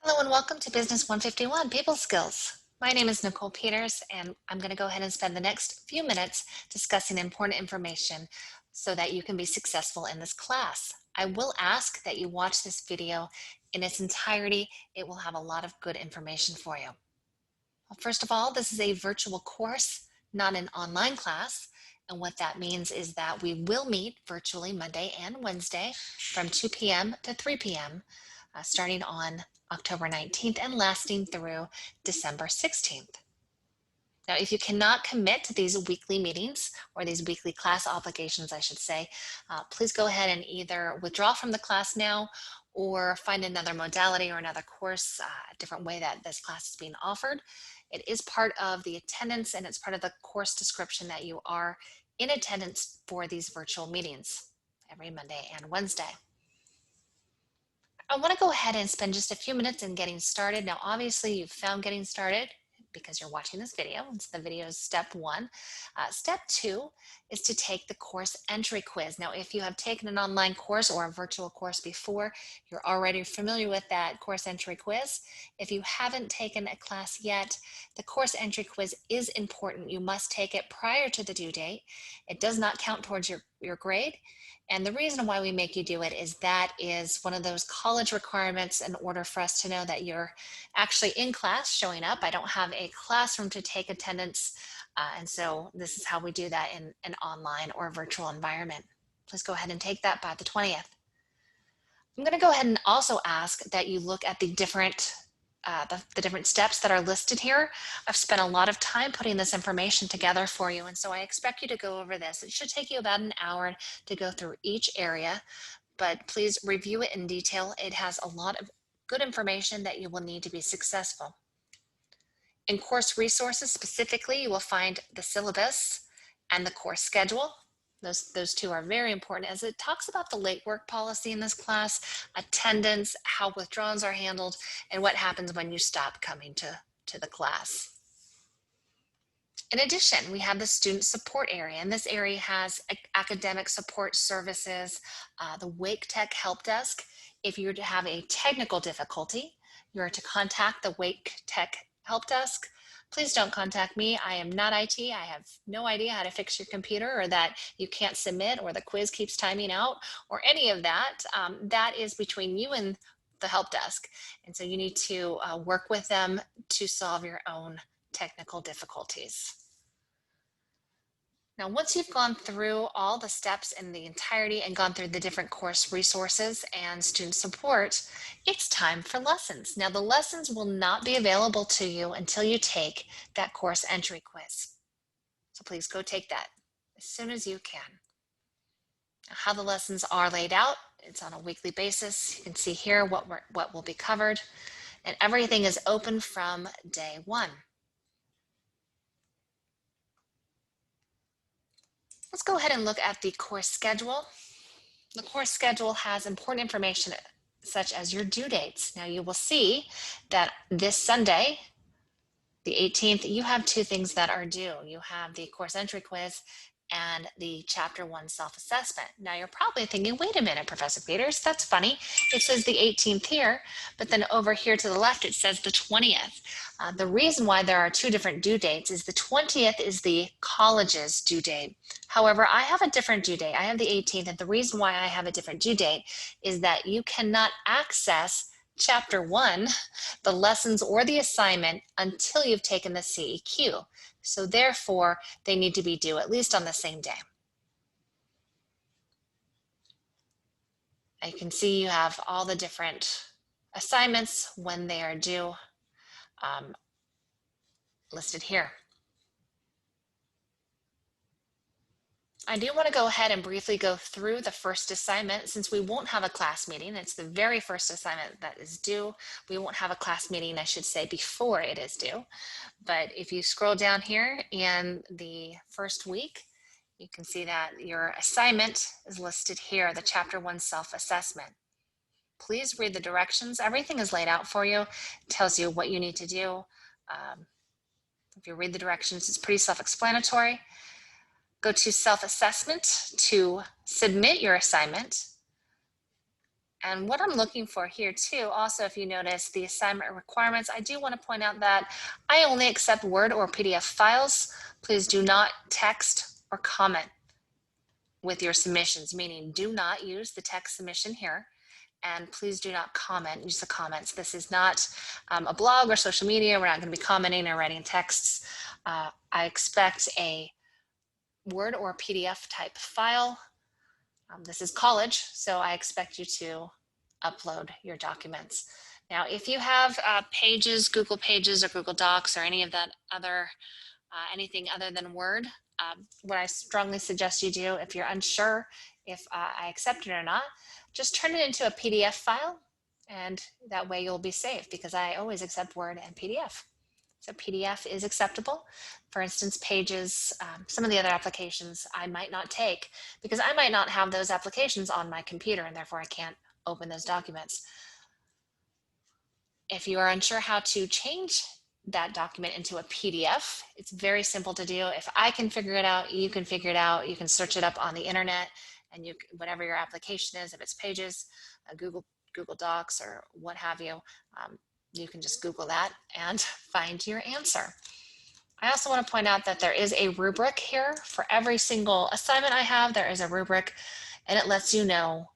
Hello and welcome to Business 151 People Skills. My name is Nicole Peters, and I'm going to go ahead and spend the next few minutes discussing important information so that you can be successful in this class. I will ask that you watch this video in its entirety. It will have a lot of good information for you. Well, first of all, this is a virtual course, not an online class. And what that means is that we will meet virtually Monday and Wednesday from 2 p.m. to 3 p.m. Starting on October 19th and lasting through December 16th. Now, if you cannot commit to these weekly meetings or these weekly class obligations, I should say, please go ahead and either withdraw from the class now or find another modality or another course, a different way that this class is being offered. It is part of the attendance and it's part of the course description that you are in attendance for these virtual meetings every Monday and Wednesday. I want to go ahead and spend just a few minutes in getting started. Now, obviously, you've found getting started because you're watching this video. And so the video is step one. Step two is to take the course entry quiz. Now, if you have taken an online course or a virtual course before, you're already familiar with that course entry quiz. If you haven't taken a class yet, the course entry quiz is important. You must take it prior to the due date. It does not count towards your grade. And the reason why we make you do it is that is one of those college requirements in order for us to know that you're actually in class showing up. I don't have a classroom to take attendance. And so this is how we do that in an online or virtual environment. Please go ahead and take that by the 20th. I'm going to go ahead and also ask that you look at the different steps that are listed here. I've spent a lot of time putting this information together for you, and so I expect you to go over this. It should take you about an hour to go through each area, but please review it in detail. It has a lot of good information that you will need to be successful. In course resources specifically, you will find the syllabus and the course schedule. Those two are very important as it talks about the late work policy in this class, attendance, how withdrawals are handled, and what happens when you stop coming to the class. In addition, we have the student support area, and this area has academic support services, the Wake Tech Help Desk. If you have a technical difficulty, you're to contact the Wake Tech Help Desk. Please don't contact me. I am not IT. I have no idea how to fix your computer or that you can't submit or the quiz keeps timing out or any of that. That is between you and the help desk. And so you need to work with them to solve your own technical difficulties. Now, once you've gone through all the steps in the entirety and gone through the different course resources and student support, it's time for lessons. Now, the lessons will not be available to you until you take that course entry quiz. So please go take that as soon as you can. Now, how the lessons are laid out, it's on a weekly basis. You can see here what will be covered, and everything is open from day one. Let's go ahead and look at the course schedule. The course schedule has important information such as your due dates. Now you will see that this Sunday, the 18th, you have two things that are due. You have the course entry quiz and the chapter 1 self-assessment. Now you're probably thinking, wait a minute, Professor Peters, that's funny. It says the 18th here, but then over here to the left, it says the 20th. The reason why there are two different due dates is the 20th is the college's due date. However, I have a different due date. I have the 18th, and the reason why I have a different due date is that you cannot access chapter 1, the lessons or the assignment, until you've taken the CEQ. So therefore, they need to be due at least on the same day. You can see you have all the different assignments when they are due listed here. I do want to go ahead and briefly go through the first assignment since we won't have a class meeting. It's the very first assignment that is due. We won't have a class meeting, I should say, before it is due. But if you scroll down here in the first week, you can see that your assignment is listed here, the chapter 1 self-assessment. Please read the directions. Everything is laid out for you. It tells you what you need to do. If you read the directions, it's pretty self-explanatory. Go to self-assessment to submit your assignment. And what I'm looking for here too, also if you notice the assignment requirements, I do want to point out that I only accept Word or PDF files. Please do not text or comment with your submissions, meaning do not use the text submission here. And please do not comment, use the comments. This is not a blog or social media. We're not going to be commenting or writing texts. I expect a Word or PDF type file. This is college, so I expect you to upload your documents. Now, if you have Pages, Google Pages or Google Docs or any of that other, anything other than Word, what I strongly suggest you do, if you're unsure if I accept it or not, just turn it into a PDF file, and that way you'll be safe, because I always accept Word and PDF. So PDF is acceptable. For instance, Pages, some of the other applications I might not take because I might not have those applications on my computer, and therefore I can't open those documents. If you are unsure how to change that document into a PDF, it's very simple to do. If I can figure it out, you can figure it out. You can search it up on the internet, and you, whatever your application is, if it's Pages, Google Docs, or what have you, you can just Google that and find your answer. I also want to point out that there is a rubric here. For every single assignment I have, there is a rubric, and it lets you know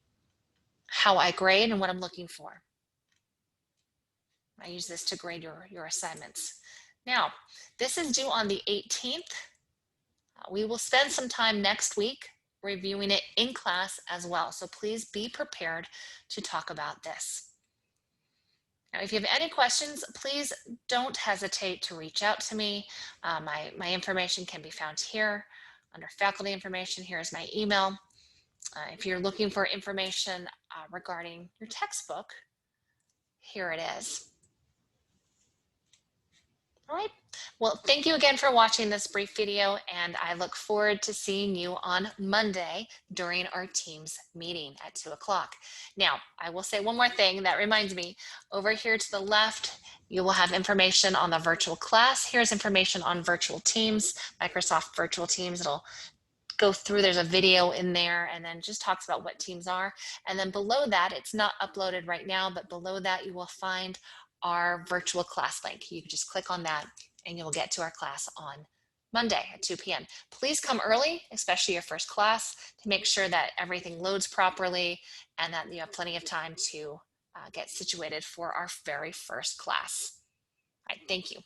how I grade and what I'm looking for. I use this to grade your assignments. Now, this is due on the 18th. We will spend some time next week reviewing it in class as well, so please be prepared to talk about this. Now, if you have any questions, please don't hesitate to reach out to me. My information can be found here under faculty information. Here is my email. If you're looking for information regarding your textbook, here it is. All right. Well, thank you again for watching this brief video, and I look forward to seeing you on Monday during our Teams meeting at 2 o'clock. Now, I will say one more thing that reminds me. Over here to the left, you will have information on the virtual class. Here's information on virtual Teams, Microsoft Virtual Teams. It'll go through, there's a video in there, and then just talks about what Teams are. And then below that, it's not uploaded right now, but below that you will find our virtual class link. You can just click on that and you'll get to our class on Monday at 2 p.m. Please come early, especially your first class, to make sure that everything loads properly and that you have plenty of time to get situated for our very first class. All right, thank you.